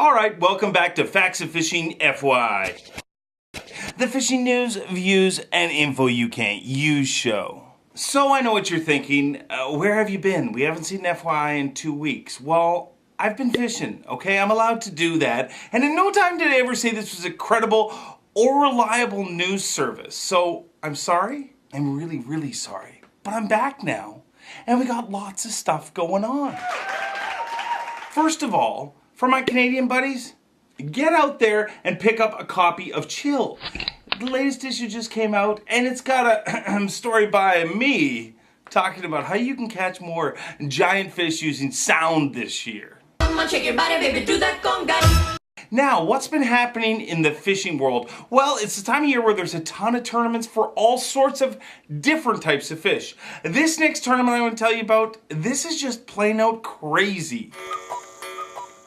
Alright, welcome back to Facts of Fishing FYI. The fishing news, views, and info you can't use show. So I know what you're thinking, where have you been? We haven't seen FYI in 2 weeks. Well, I've been fishing, okay? I'm allowed to do that. And in no time did I ever say this was a credible or reliable news service. So I'm sorry. I'm really, really sorry. But I'm back now. And we got lots of stuff going on. First of all, for my Canadian buddies, get out there and pick up a copy of Chill. The latest issue just came out, and it's got a story by me talking about how you can catch more giant fish using sound this year. Come on, shake your body, baby, do that conga. Now, what's been happening in the fishing world? Well, it's the time of year where there's a ton of tournaments for all sorts of different types of fish. This next tournament I want to tell you about, this is just plain out crazy.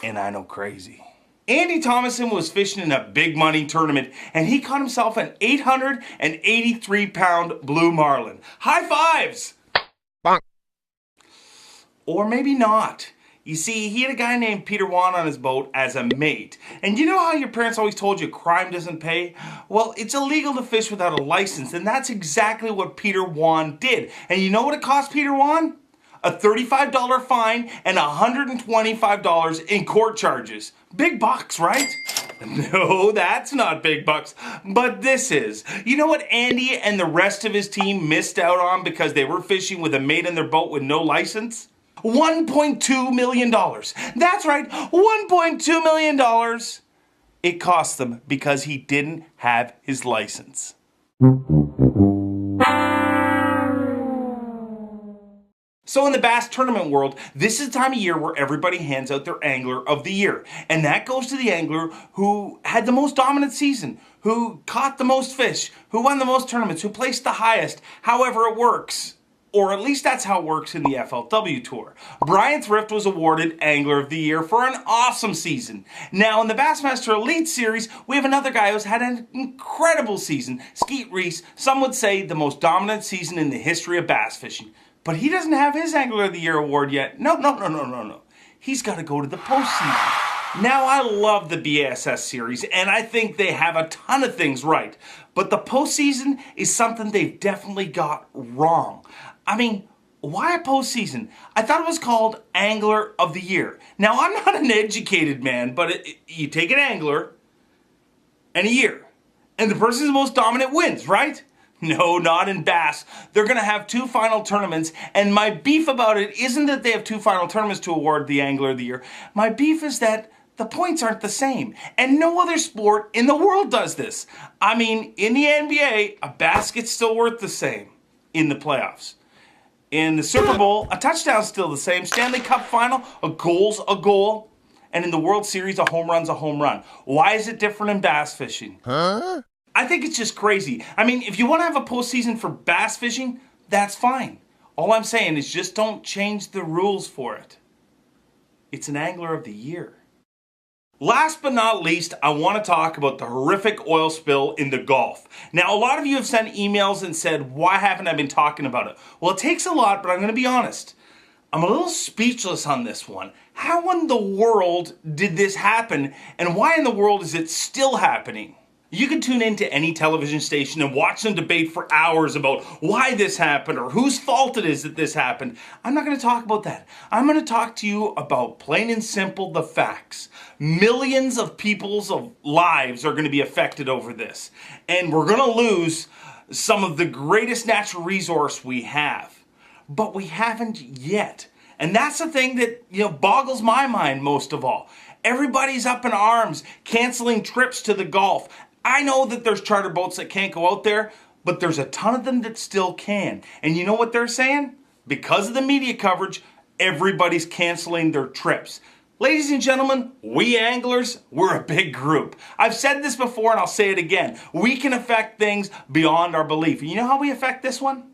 And I know crazy. Andy Thomason was fishing in a big money tournament and he caught himself an 883 pound blue marlin. High fives! Bonk. Or maybe not. You see, he had a guy named Peter Wan on his boat as a mate. And you know how your parents always told you crime doesn't pay? Well, it's illegal to fish without a license, and that's exactly what Peter Wan did. And you know what it cost Peter Wan? A $35 fine and $125 in court charges. Big bucks, right? No, that's not big bucks, but this is. You know what Andy and the rest of his team missed out on because they were fishing with a mate in their boat with no license? $1.2 million. That's right, $1.2 million. It cost them because he didn't have his license. So in the bass tournament world, this is the time of year where everybody hands out their Angler of the Year. And that goes to the angler who had the most dominant season, who caught the most fish, who won the most tournaments, who placed the highest, however it works. Or at least that's how it works in the FLW Tour. Brian Thrift was awarded Angler of the Year for an awesome season. Now in the Bassmaster Elite Series, we have another guy who's had an incredible season. Skeet Reese, some would say the most dominant season in the history of bass fishing. But he doesn't have his Angler of the Year award yet. No. He's got to go to the postseason. Now, I love the BASS series, and I think they have a ton of things right. But the postseason is something they've definitely got wrong. I mean, why a postseason? I thought it was called Angler of the Year. Now, I'm not an educated man, but you take an angler and a year, and the person who's the most dominant wins, right? No, not in bass. They're going to have 2 final tournaments, and my beef about it isn't that they have 2 final tournaments to award the Angler of the Year. My beef is that the points aren't the same, and no other sport in the world does this. I mean, in the NBA, a basket's still worth the same in the playoffs. In the Super Bowl, a touchdown's still the same. Stanley Cup final, a goal's a goal. And in the World Series, a home run's a home run. Why is it different in bass fishing? Huh? I think it's just crazy. I mean, if you want to have a postseason for bass fishing, that's fine. All I'm saying is just don't change the rules for it. It's an Angler of the Year. Last but not least, I want to talk about the horrific oil spill in the Gulf. Now, a lot of you have sent emails and said, why haven't I been talking about it? Well, it takes a lot, but I'm going to be honest. I'm a little speechless on this one. How in the world did this happen, and why in the world is it still happening? You can tune into any television station and watch them debate for hours about why this happened or whose fault it is that this happened. I'm not going to talk about that. I'm going to talk to you about plain and simple the facts. Millions of people's lives are going to be affected over this. And we're going to lose some of the greatest natural resource we have. But we haven't yet. And that's the thing that, boggles my mind most of all. Everybody's up in arms, canceling trips to the Gulf. I know that there's charter boats that can't go out there, but there's a ton of them that still can. And you know what they're saying? Because of the media coverage, everybody's canceling their trips. Ladies and gentlemen, we anglers, we're a big group. I've said this before and I'll say it again. We can affect things beyond our belief. And you know how we affect this one?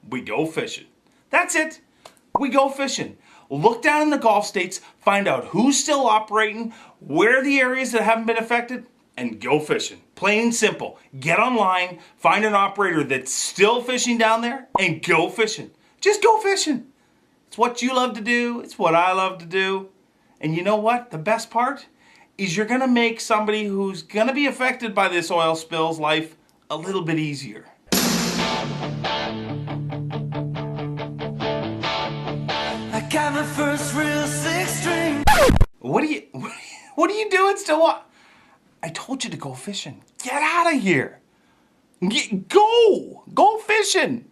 We go fishing. That's it. We go fishing. Look down in the Gulf states, find out who's still operating, where are the areas that haven't been affected, and go fishing. Plain and simple. Get online, find an operator that's still fishing down there, and go fishing. Just go fishing. It's what you love to do. It's what I love to do. And you know what? The best part? is you're going to make somebody who's going to be affected by this oil spill's life a little bit easier. I got my first real six string. What are you doing still? What? I told you to go fishing. Get out of here. Go fishing.